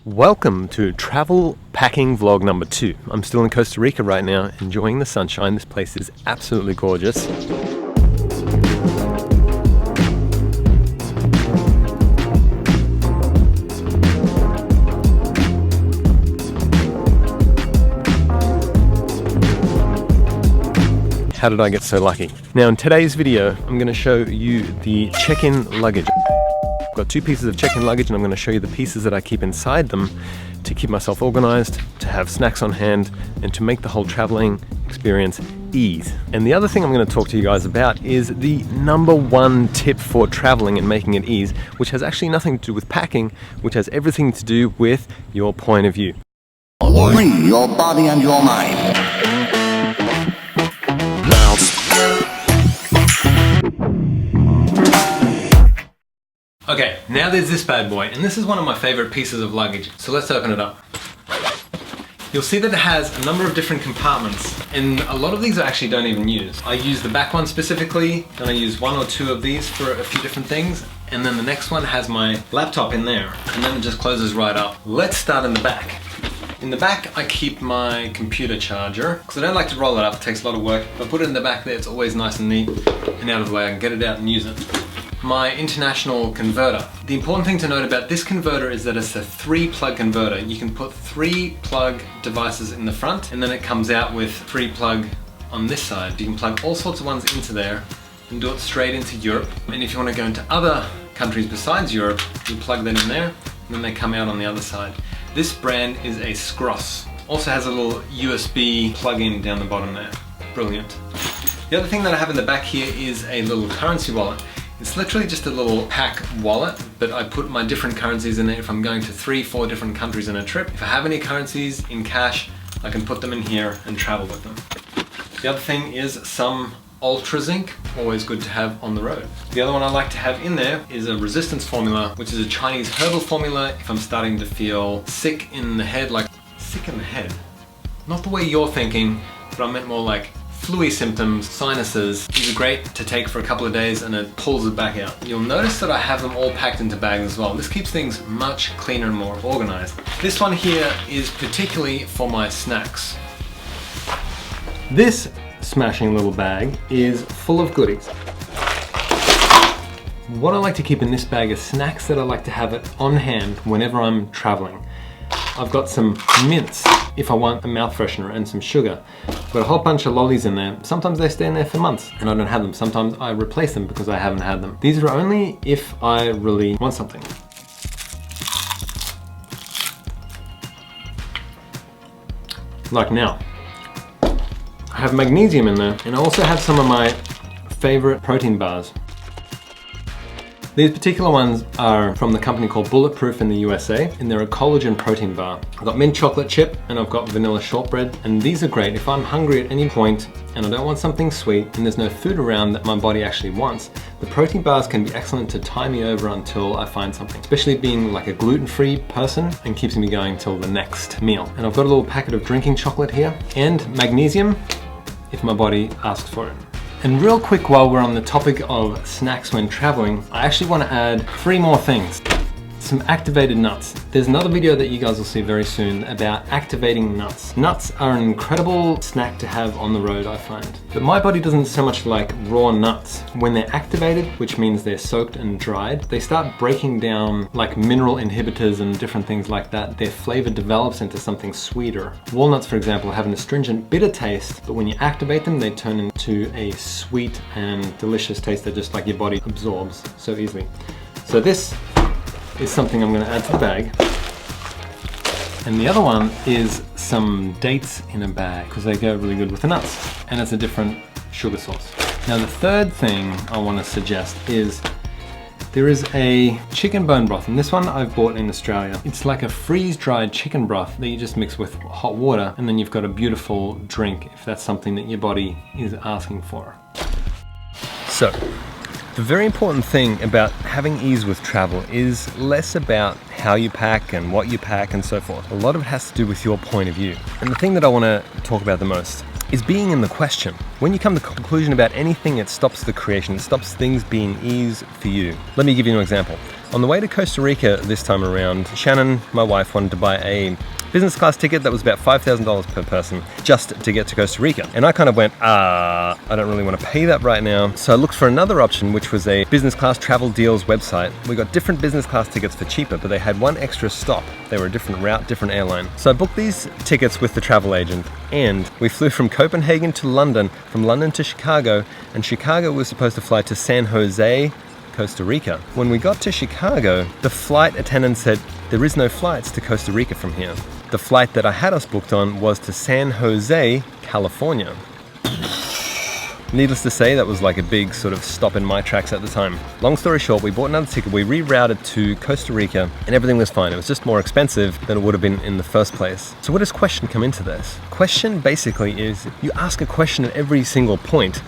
Welcome to travel packing vlog number 2. I'm still in Costa Rica right now, enjoying the sunshine. This place is absolutely gorgeous. How did I get so lucky? Now in today's video, I'm going to show you the check-in luggage. I've got 2 pieces of check-in luggage and I'm going to show you the pieces that I keep inside them to keep myself organized, to have snacks on hand, and to make the whole traveling experience ease. And the other thing I'm going to talk to you guys about is the #1 tip for traveling and making it ease, which has actually nothing to do with packing, which has everything to do with your point of view. Free your body and your mind. Okay, now there's this bad boy, and this is one of my favorite pieces of luggage, so let's open it up. You'll see that it has a number of different compartments, and a lot of these I actually don't even use. I use the back one specifically, then I use 1 or 2 of these for a few different things, and then the next one has my laptop in there, and then it just closes right up. Let's start in the back. In the back, I keep my computer charger, because I don't like to roll it up, it takes a lot of work. If I put it in the back there, it's always nice and neat and out of the way. I can get it out and use it. My international converter. The important thing to note about this converter is that it's a 3-plug converter. You can put 3 plug devices in the front, and then it comes out with 3 plug on this side. You can plug all sorts of ones into there and do it straight into Europe. And if you want to go into other countries besides Europe, you plug that in there, and then they come out on the other side. This brand is a Scross. Also has a little USB plug-in down the bottom there. Brilliant. The other thing that I have in the back here is a little currency wallet. It's literally just a little pack wallet, but I put my different currencies in there if I'm going to 3-4 different countries in a trip. If I have any currencies in cash, I can put them in here and travel with them. The other thing is some Ultra Zinc, always good to have on the road. The other one I like to have in there is a resistance formula, which is a Chinese herbal formula if I'm starting to feel sick in the head, like sick in the head. Not the way you're thinking, but I meant more like flu-y symptoms, sinuses. These are great to take for a couple of days and it pulls it back out. You'll notice that I have them all packed into bags as well. This keeps things much cleaner and more organized. This one here is particularly for my snacks. This smashing little bag is full of goodies. What I like to keep in this bag is snacks that I like to have it on hand whenever I'm traveling. I've got some mints if I want a mouth freshener and some sugar. I've got a whole bunch of lollies in there. Sometimes they stay in there for months and I don't have them. Sometimes I replace them because I haven't had them. These are only if I really want something. Like now. I have magnesium in there, and I also have some of my favorite protein bars. These particular ones are from the company called Bulletproof in the USA, and they're a collagen protein bar. I've got mint chocolate chip and I've got vanilla shortbread, and these are great if I'm hungry at any point and I don't want something sweet and there's no food around that my body actually wants. The protein bars can be excellent to tie me over until I find something, especially being like a gluten-free person, and keeps me going till the next meal. And I've got a little packet of drinking chocolate here and magnesium if my body asks for it. And real quick, while we're on the topic of snacks when traveling, I actually want to add 3 more things. Some activated nuts. There's another video that you guys will see very soon about activating nuts. Nuts are an incredible snack to have on the road, I find. But my body doesn't so much like raw nuts. When they're activated, which means they're soaked and dried, they start breaking down like mineral inhibitors and different things like that. Their flavor develops into something sweeter. Walnuts, for example, have an astringent, bitter taste, but when you activate them, they turn into a sweet and delicious taste that just like your body absorbs so easily. So this is something I'm going to add to the bag. And the other one is some dates in a bag, because they go really good with the nuts, and it's a different sugar source. Now the third thing I want to suggest is there is a chicken bone broth, and this one I've bought in Australia. It's like a freeze-dried chicken broth that you just mix with hot water, and then you've got a beautiful drink if that's something that your body is asking for. So the very important thing about having ease with travel is less about how you pack and what you pack and so forth. A lot of it has to do with your point of view. And the thing that I want to talk about the most is being in the question. When you come to a conclusion about anything, it stops the creation, it stops things being ease for you. Let me give you an example. On the way to Costa Rica this time around, Shannon, my wife, wanted to buy a business class ticket that was about $5,000 per person just to get to Costa Rica. And I kind of went, I don't really want to pay that right now. So I looked for another option, which was a business class travel deals website. We got different business class tickets for cheaper, but they had one extra stop. They were a different route, different airline. So I booked these tickets with the travel agent, and we flew from Copenhagen to London, from London to Chicago, and Chicago was supposed to fly to San Jose, Costa Rica. When we got to Chicago, the flight attendant said, there is no flights to Costa Rica from here. The flight that I had us booked on was to San Jose, California. Needless to say, that was like a big sort of stop in my tracks at the time. Long story short, we bought another ticket, we rerouted to Costa Rica, and everything was fine. It was just more expensive than it would have been in the first place. So where does question come into this? Question basically is, you ask a question at every single point.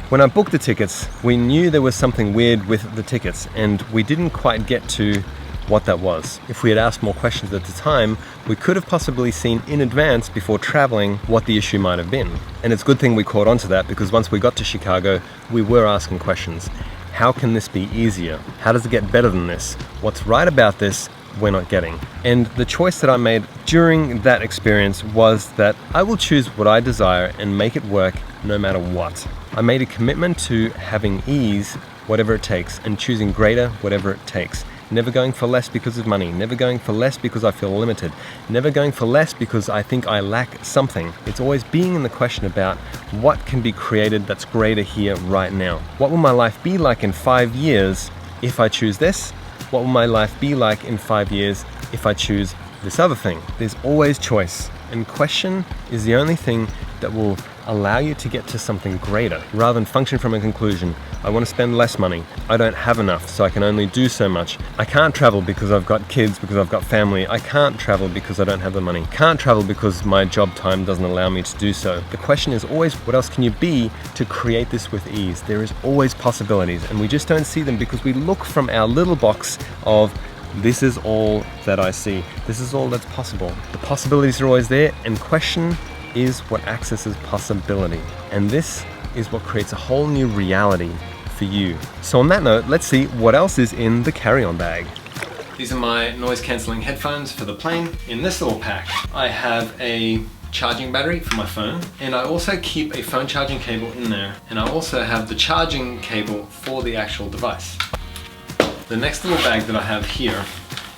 When I booked the tickets, we knew there was something weird with the tickets, and we didn't quite get to what that was. If we had asked more questions at the time, we could have possibly seen in advance before traveling what the issue might have been. And it's a good thing we caught on to that, because once we got to Chicago, we were asking questions. How can this be easier? How does it get better than this? What's right about this we're not getting? And the choice that I made during that experience was that I will choose what I desire and make it work no matter what. I made a commitment to having ease, whatever it takes, and choosing greater, whatever it takes. Never going for less because of money, never going for less because I feel limited, never going for less because I think I lack something. It's always being in the question about what can be created that's greater here right now. What will my life be like in 5 years if I choose this? What will my life be like in 5 years if I choose this other thing? There's always choice, and question is the only thing that will allow you to get to something greater rather than function from a conclusion. I want to spend less money. I don't have enough, so I can only do so much. I can't travel because I've got kids, because I've got family. I can't travel because I don't have the money. Can't travel because my job time doesn't allow me to do so. The question is always, what else can you be to create this with ease? There is always possibilities, and we just don't see them because we look from our little box of, this is all that I see. This is all that's possible. The possibilities are always there, and question is what accesses possibility. And this is what creates a whole new reality for you. So on that note, let's see what else is in the carry-on bag. These are my noise cancelling headphones for the plane. In this little pack, I have a charging battery for my phone, and I also keep a phone charging cable in there, and I also have the charging cable for the actual device. The next little bag that I have here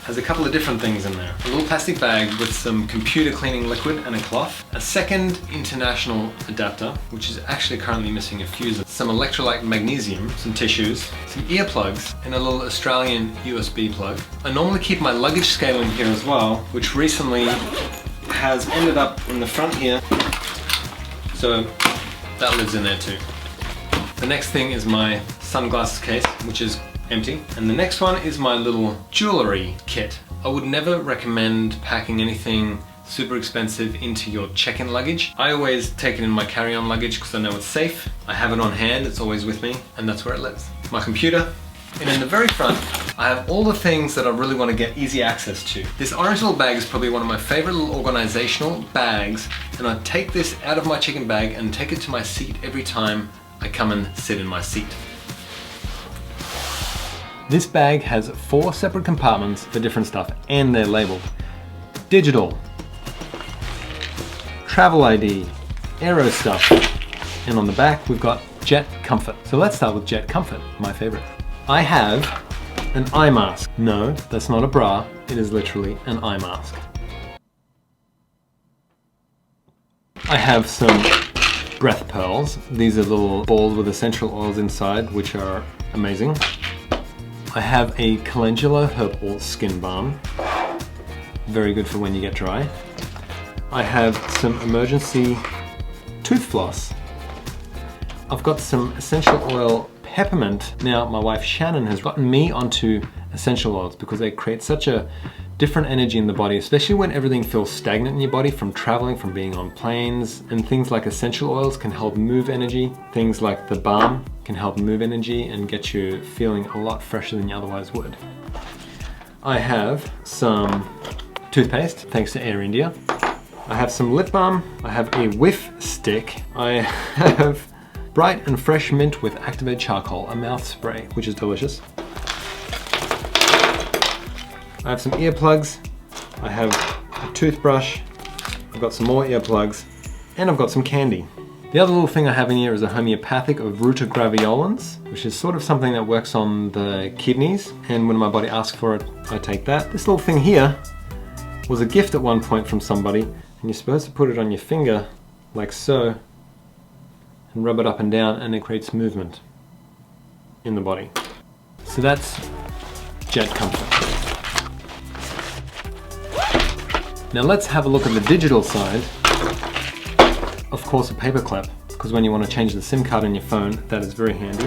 has a couple of different things in there. A little plastic bag with some computer cleaning liquid and a cloth. A second international adapter, which is actually currently missing a fuse. Some electrolyte magnesium, some tissues, some earplugs, and a little Australian USB plug. I normally keep my luggage scale in here as well, which recently has ended up in the front here. So that lives in there too. The next thing is my sunglasses case, which is empty. And the next one is my little jewelry kit. I would never recommend packing anything super expensive into your check-in luggage. I always take it in my carry-on luggage because I know it's safe. I have it on hand, it's always with me, and that's where it lives. My computer. And in the very front, I have all the things that I really want to get easy access to. This orange little bag is probably one of my favorite little organizational bags, and I take this out of my chicken bag and take it to my seat every time I come and sit in my seat. This bag has 4 separate compartments for different stuff, and they're labeled. Digital, travel ID, aero stuff, and on the back we've got Jet Comfort. So let's start with Jet Comfort, my favorite. I have an eye mask. No, that's not a bra, it is literally an eye mask. I have some breath pearls. These are little balls with essential oils inside, which are amazing. I have a calendula herbal skin balm. Very good for when you get dry. I have some emergency tooth floss. I've got some essential oil peppermint. Now my wife Shannon has gotten me onto essential oils because they create such a different energy in the body, especially when everything feels stagnant in your body from traveling, from being on planes. And things like essential oils can help move energy. Things like the balm can help move energy and get you feeling a lot fresher than you otherwise would. I have some toothpaste, thanks to Air India. I have some lip balm. I have a whiff stick. I have bright and fresh mint with activated charcoal, a mouth spray, which is delicious. I have some earplugs, I have a toothbrush, I've got some more earplugs, and I've got some candy. The other little thing I have in here is a homeopathic of ruta graveolens, which is sort of something that works on the kidneys, and when my body asks for it, I take that. This little thing here was a gift at one point from somebody, and you're supposed to put it on your finger, like so, and rub it up and down, and it creates movement in the body. So that's jet comfort. Now let's have a look at the digital side. Of course, a paperclip, because when you want to change the SIM card in your phone, that is very handy.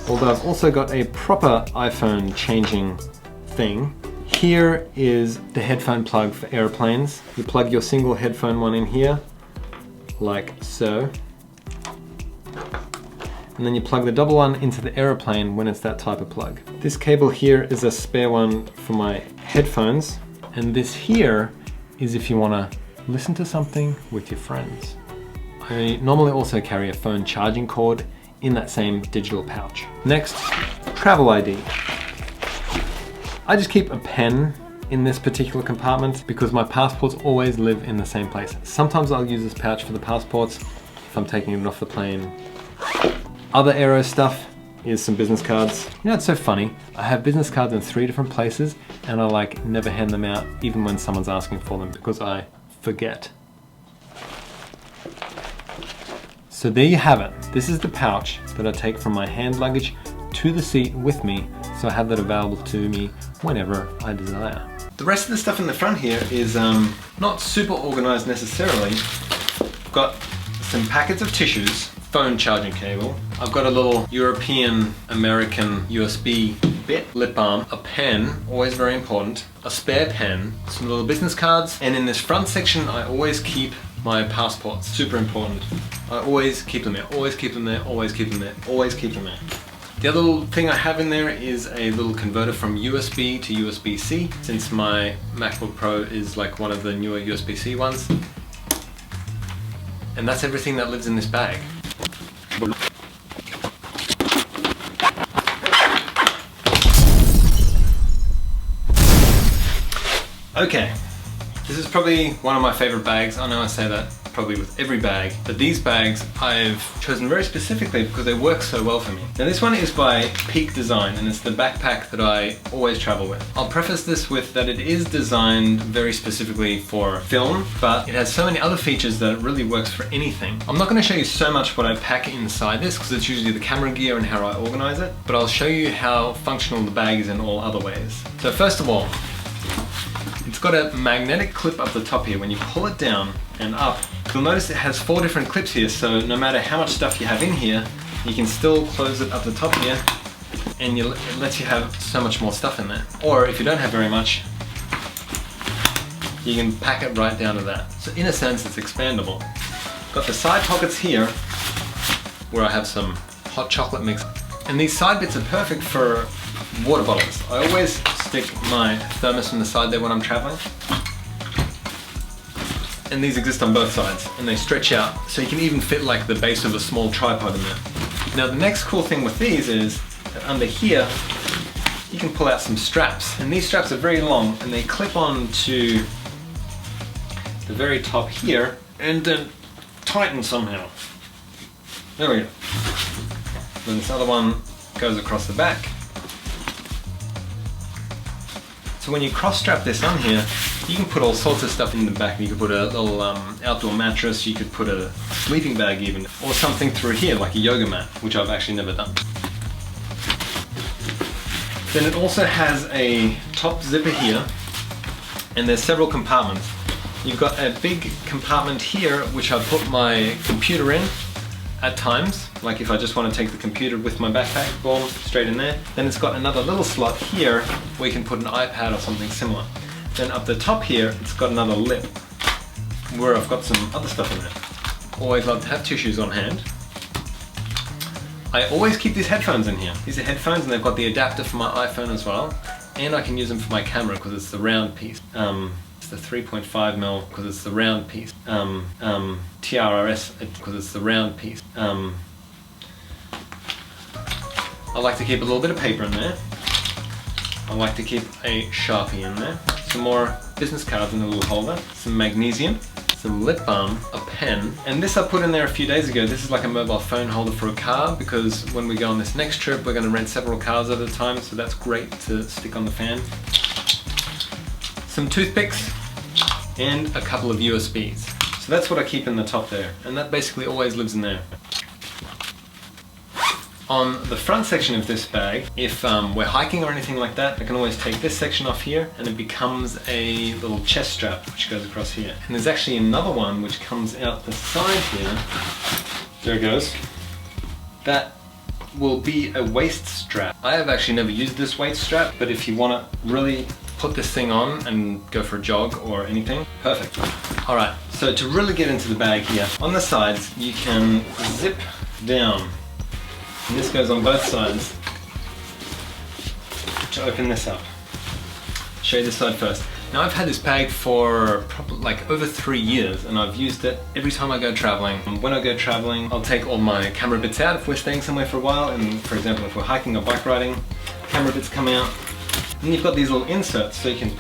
Although I've also got a proper iPhone changing thing. Here is the headphone plug for airplanes. You plug your single headphone one in here, like so. And then you plug the double one into the airplane when it's that type of plug. This cable here is a spare one for my headphones. And this here is if you want to listen to something with your friends. I normally also carry a phone charging cord in that same digital pouch. Next, travel ID. I just keep a pen in this particular compartment because my passports always live in the same place. Sometimes I'll use this pouch for the passports if I'm taking it off the plane. Other aero stuff is some business cards. You know, it's so funny. I have business cards in 3 different places and I like never hand them out even when someone's asking for them because I forget. So there you have it. This is the pouch that I take from my hand luggage to the seat with me, so I have that available to me whenever I desire. The rest of the stuff in the front here is not super organized necessarily. I've got some packets of tissues, phone charging cable. I've got a little European American USB bit, lip balm, a pen, always very important, a spare pen, some little business cards, and in this front section I always keep my passports, super important. I always keep them there, always keep them there, always keep them there, always keep them there. The other little thing I have in there is a little converter from USB to USB-C, since my MacBook Pro is like one of the newer USB-C ones. And that's everything that lives in this bag. Okay, this is probably one of my favorite bags. I know I say that probably with every bag, but these bags I've chosen very specifically because they work so well for me. Now this one is by Peak Design and it's the backpack that I always travel with. I'll preface this with that it is designed very specifically for film, but it has so many other features that it really works for anything. I'm not going to show you so much what I pack inside this because it's usually the camera gear and how I organize it, but I'll show you how functional the bag is in all other ways. So first of all, it's got a magnetic clip up the top here. When you pull it down and up, you'll notice it has 4 different clips here, so no matter how much stuff you have in here, you can still close it up the top here, and it lets you have so much more stuff in there. Or if you don't have very much, you can pack it right down to that. So in a sense, it's expandable. Got the side pockets here, where I have some hot chocolate mix. And these side bits are perfect for water bottles. I always stick my thermos on the side there when I'm traveling. And these exist on both sides and they stretch out so you can even fit like the base of a small tripod in there. Now the next cool thing with these is that under here you can pull out some straps, and these straps are very long and they clip on to the very top here and then tighten somehow. There we go. Then this other one goes across the back. So when you cross strap this on here, you can put all sorts of stuff in the back. You could put a little outdoor mattress, you could put a sleeping bag even, or something through here like a yoga mat, which I've actually never done. Then it also has a top zipper here, and there's several compartments. You've got a big compartment here, which I put my computer in at times, like if I just want to take the computer with my backpack, boom, straight in there. Then it's got another little slot here where you can put an iPad or something similar. Then up the top here, it's got another lip where I've got some other stuff in there. Always love to have tissues on hand. I always keep these headphones in here. These are headphones and they've got the adapter for my iPhone as well. And I can use them for my camera because it's the round piece. It's the 3.5mm because it's the round piece. TRRS because it's the round piece. I like to keep a little bit of paper in there. I like to keep a Sharpie in there, some more business cards in a little holder, some magnesium, some lip balm, a pen, and this I put in there a few days ago. This is like a mobile phone holder for a car, because when we go on this next trip we're going to rent several cars at a time, so that's great to stick on the fan. Some toothpicks and a couple of USBs. So that's what I keep in the top there, and that basically always lives in there. On the front section of this bag, if we're hiking or anything like that, I can always take this section off here and it becomes a little chest strap which goes across here. And there's actually another one which comes out the side here. There it goes. That will be a waist strap. I have actually never used this waist strap, but if you want to really put this thing on and go for a jog or anything, perfect. Alright, so to really get into the bag here, on the sides you can zip down. And this goes on both sides to open this up. Show you this side first. Now I've had this bag for probably like over 3 years, and I've used it every time I go traveling. And when I go traveling, I'll take all my camera bits out if we're staying somewhere for a while, and for example if we're hiking or bike riding, camera bits come out. And you've got these little inserts, so I can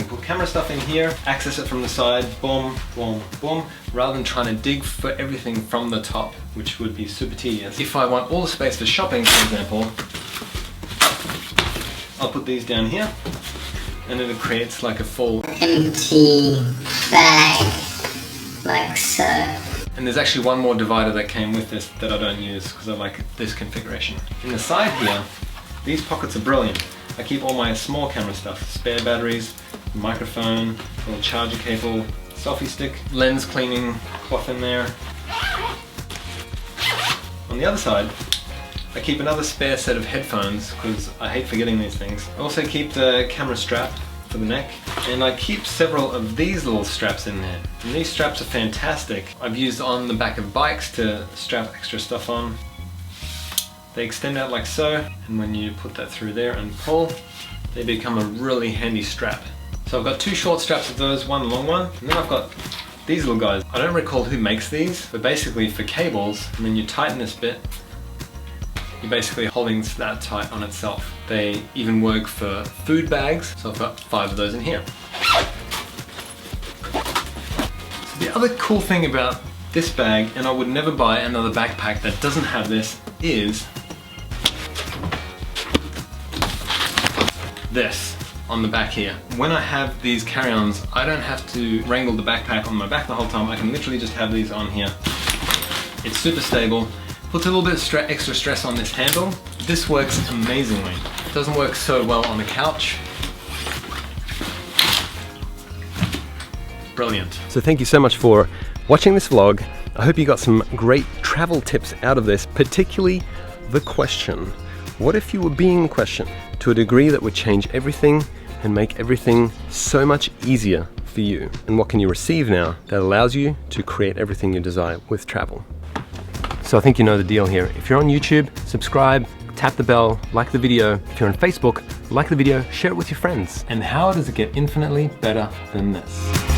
put camera stuff in here, access it from the side, boom, boom, boom, rather than trying to dig for everything from the top, which would be super tedious. If I want all the space for shopping, for example, I'll put these down here, and it creates like a full empty bag, like so. And there's actually one more divider that came with this that I don't use because I like this configuration. In the side here, these pockets are brilliant. I keep all my small camera stuff, spare batteries, microphone, little charger cable, selfie stick, lens cleaning cloth in there. On the other side, I keep another spare set of headphones because I hate forgetting these things. I also keep the camera strap for the neck, and I keep several of these little straps in there. And these straps are fantastic. I've used on the back of bikes to strap extra stuff on. They extend out like so, and when you put that through there and pull, they become a really handy strap. So I've got 2 short straps of those, one long one, and then I've got these little guys. I don't recall who makes these, but basically for cables, and then you tighten this bit, you're basically holding that tight on itself. They even work for food bags, so I've got 5 of those in here. So the other cool thing about this bag, and I would never buy another backpack that doesn't have this, is this on the back here. When I have these carry-ons, I don't have to wrangle the backpack on my back the whole time. I can literally just have these on here. It's super stable. Puts a little bit of extra stress on this handle. This works amazingly. It doesn't work so well on the couch. Brilliant. So thank you so much for watching this vlog. I hope you got some great travel tips out of this, particularly the question. What if you were being questioned to a degree that would change everything and make everything so much easier for you? And what can you receive now that allows you to create everything you desire with travel? So I think you know the deal here. If you're on YouTube, subscribe, tap the bell, like the video. If you're on Facebook, like the video, share it with your friends. And how does it get infinitely better than this?